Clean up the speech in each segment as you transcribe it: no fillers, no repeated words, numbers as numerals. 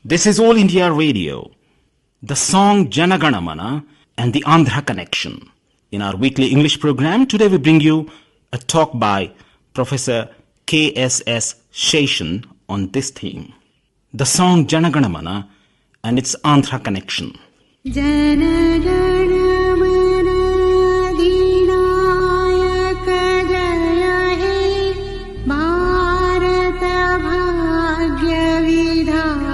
This is All India Radio, the song Jana Gana Mana and the Andhra Connection. In our weekly English program, today we bring you a talk by Professor K.S.S. Sheshan on this theme, the song Jana Gana Mana and its Andhra Connection. Jana Gana Mana Dinayaka Jaya He Bharata Bhagya Vidhata.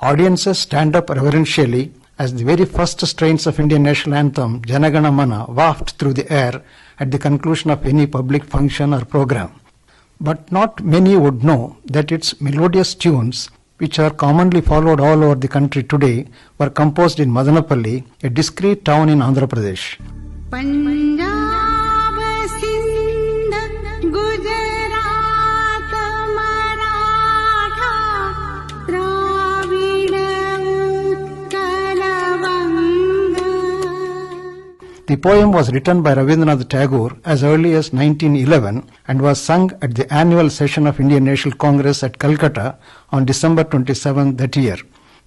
Audiences stand up reverentially as the very first strains of Indian national anthem Jana Gana Mana waft through the air at the conclusion of any public function or program. But not many would know that its melodious tunes, which are commonly followed all over the country today, were composed in Madanapalli, a discrete town in Andhra Pradesh. Punjab, Sindh, Gujarat, Maratha, Dravida, Utkalavanga. The poem was written by Rabindranath Tagore as early as 1911 and was sung at the annual session of Indian National Congress at Calcutta on December 27 that year.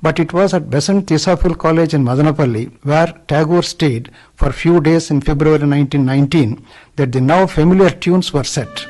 But it was at Besant Tisaful College in Madanapalli, where Tagore stayed for a few days in February 1919, that the now familiar tunes were set.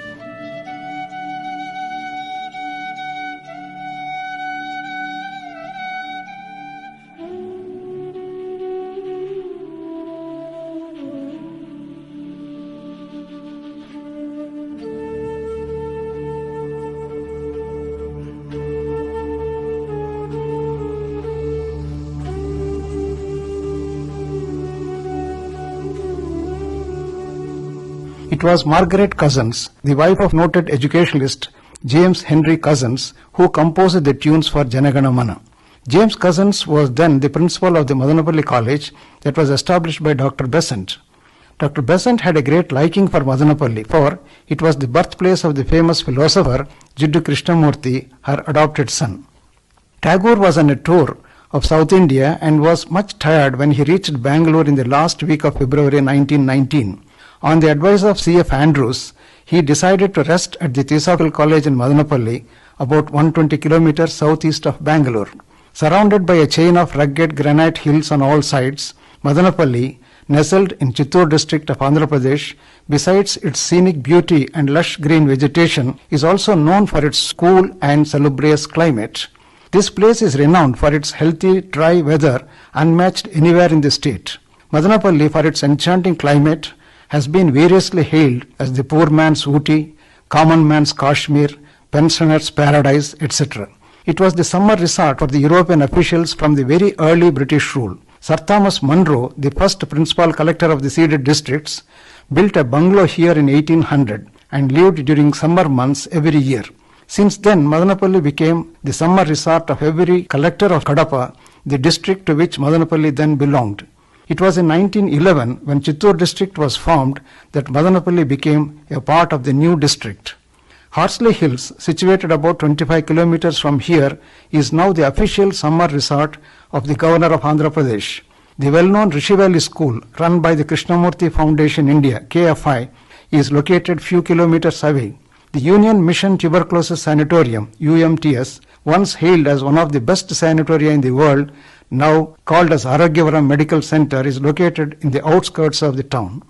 It was Margaret Cousins, the wife of noted educationalist James Henry Cousins, who composed the tunes for Jana Gana Mana. James Cousins was then the principal of the Madanapalli College that was established by Dr. Besant. Dr. Besant had a great liking for Madanapalli, for it was the birthplace of the famous philosopher Jiddu Krishnamurti, her adopted son. Tagore was on a tour of South India and was much tired when he reached Bangalore in the last week of February 1919. On the advice of C.F. Andrews, he decided to rest at the Tisaful College in Madanapalli, about 120 kilometers southeast of Bangalore. Surrounded by a chain of rugged granite hills on all sides, Madanapalli, nestled in Chittoor district of Andhra Pradesh, besides its scenic beauty and lush green vegetation, is also known for its cool and salubrious climate. This place is renowned for its healthy, dry weather, unmatched anywhere in the state. Madanapalli, for its enchanting climate, has been variously hailed as the poor man's Ooty, common man's Kashmir, pensioner's paradise, etc. It was the summer resort for the European officials from the very early British rule. Sir Thomas Munro, the first principal collector of the ceded districts, built a bungalow here in 1800 and lived during summer months every year. Since then, Madanapalli became the summer resort of every collector of Kadapa, the district to which Madanapalli then belonged. It was in 1911, when Chittoor district was formed, that Madanapalli became a part of the new district. Horsley Hills, situated about 25 kilometers from here, is now the official summer resort of the Governor of Andhra Pradesh. The well-known Rishi Valley School, run by the Krishnamurti Foundation India, KFI, is located few kilometers away. The Union Mission Tuberculosis Sanatorium, UMTS, once hailed as one of the best sanatoria in the world, now called as Arogyavaram Medical Center, is located in the outskirts of the town.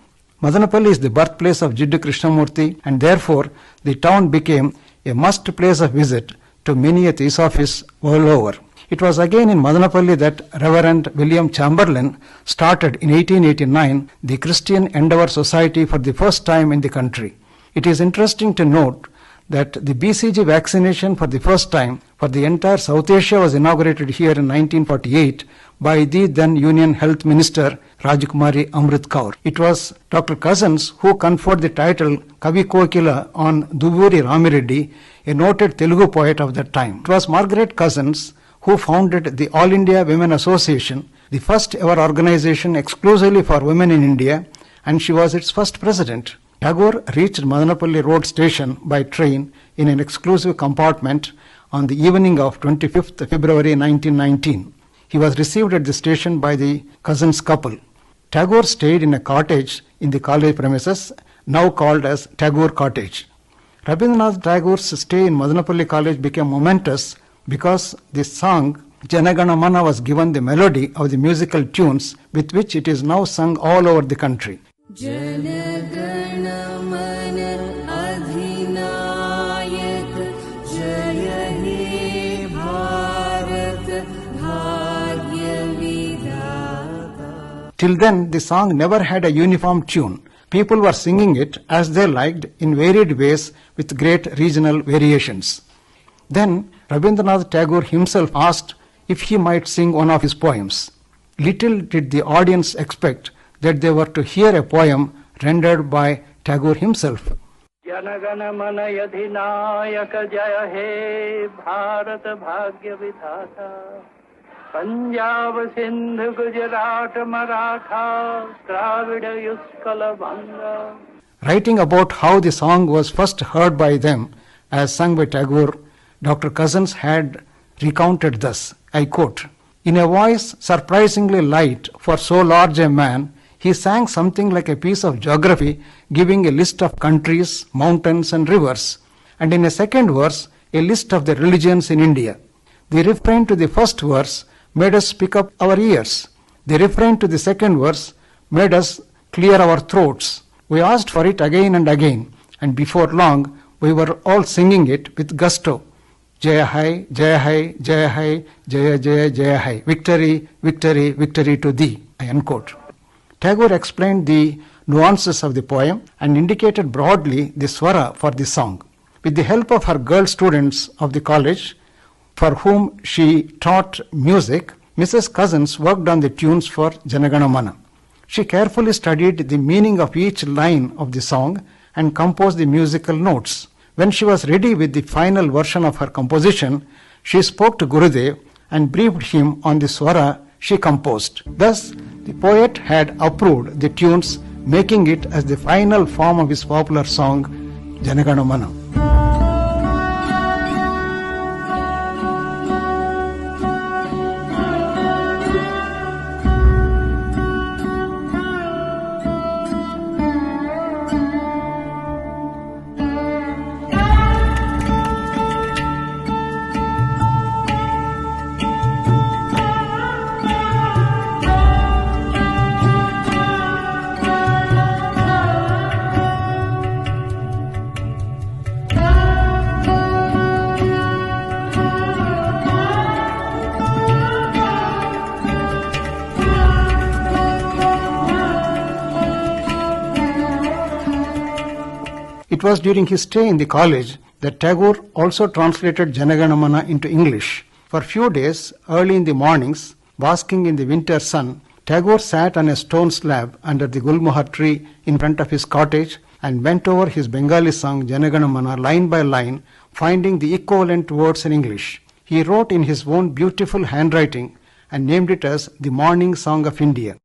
Madanapalli is the birthplace of Jiddu Krishnamurti, and therefore the town became a must place of visit to many a theosophist world over. It was again in Madanapalli that Reverend William Chamberlain started in 1889 the Christian Endeavour Society for the first time in the country. It is interesting to note that the BCG vaccination for the first time for the entire South Asia was inaugurated here in 1948 by the then Union Health Minister Rajkumari Amrit Kaur. It was Dr. Cousins who conferred the title Kavi Kokila on Duburi Ramireddy, a noted Telugu poet of that time. It was Margaret Cousins who founded the All India Women Association, the first ever organization exclusively for women in India, and she was its first president. Tagore reached Madanapalli Road Station by train in an exclusive compartment on the evening of 25th February 1919. He was received at the station by the Cousins couple. Tagore stayed in a cottage in the college premises, now called as Tagore Cottage. Rabindranath Tagore's stay in Madanapalli College became momentous because this song Janagana Mana was given the melody of the musical tunes with which it is now sung all over the country. Janagana Mana Adhinayak Jaya He Bharat Bhagya Vidhata. Till then, the song never had a uniform tune. People were singing it as they liked in varied ways with great regional variations. Then Rabindranath Tagore himself asked if he might sing one of his poems. Little did the audience expect that they were to hear a poem rendered by Tagore himself. Janagana Mana Adhinayaka Jaya He Bharat Bhagya Vidhata Punjab Sindhu Gujarat Maratha Dravida Yuskala Banga. Writing about how the song was first heard by them as sung by Tagore, Dr. Cousins had recounted thus, I quote, "In a voice surprisingly light for so large a man, he sang something like a piece of geography giving a list of countries, mountains and rivers, and in a second verse a list of the religions in India. The refrain to the first verse made us pick up our ears. The refrain to the second verse made us clear our throats. We asked for it again and again, and before long we were all singing it with gusto. Jaya Hai, Jaya Hai, Jaya Hai, Jaya Jaya Jaya Hai. Victory, victory, victory to thee." I unquote. Tagore explained the nuances of the poem and indicated broadly the swara for the song. With the help of her girl students of the college, for whom she taught music, Mrs. Cousins worked on the tunes for Janagana Mana. She carefully studied the meaning of each line of the song and composed the musical notes. When she was ready with the final version of her composition, she spoke to Gurudev and briefed him on the swara she composed. Thus, the poet had approved the tunes, making it as the final form of his popular song, Janagana Mana. It was during his stay in the college that Tagore also translated Janagana Mana into English. For few days, early in the mornings, basking in the winter sun, Tagore sat on a stone slab under the gulmohar tree in front of his cottage and went over his Bengali song Janagana Mana line by line, finding the equivalent words in English. He wrote in his own beautiful handwriting and named it as the Morning Song of India.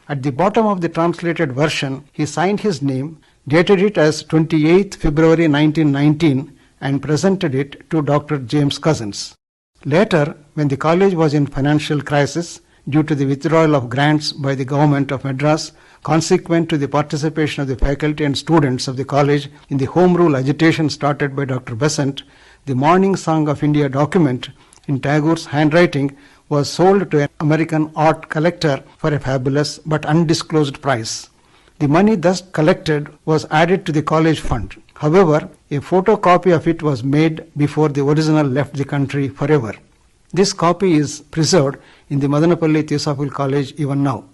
At the bottom of the translated version, he signed his name, dated it as 28th February 1919 and presented it to Dr. James Cousins. Later, when the college was in financial crisis due to the withdrawal of grants by the government of Madras, consequent to the participation of the faculty and students of the college in the Home Rule agitation started by Dr. Besant, the Morning Song of India document in Tagore's handwriting was sold to an American art collector for a fabulous but undisclosed price. The money thus collected was added to the college fund. However, a photocopy of it was made before the original left the country forever. This copy is preserved in the Madanapalli Theosophical College even now.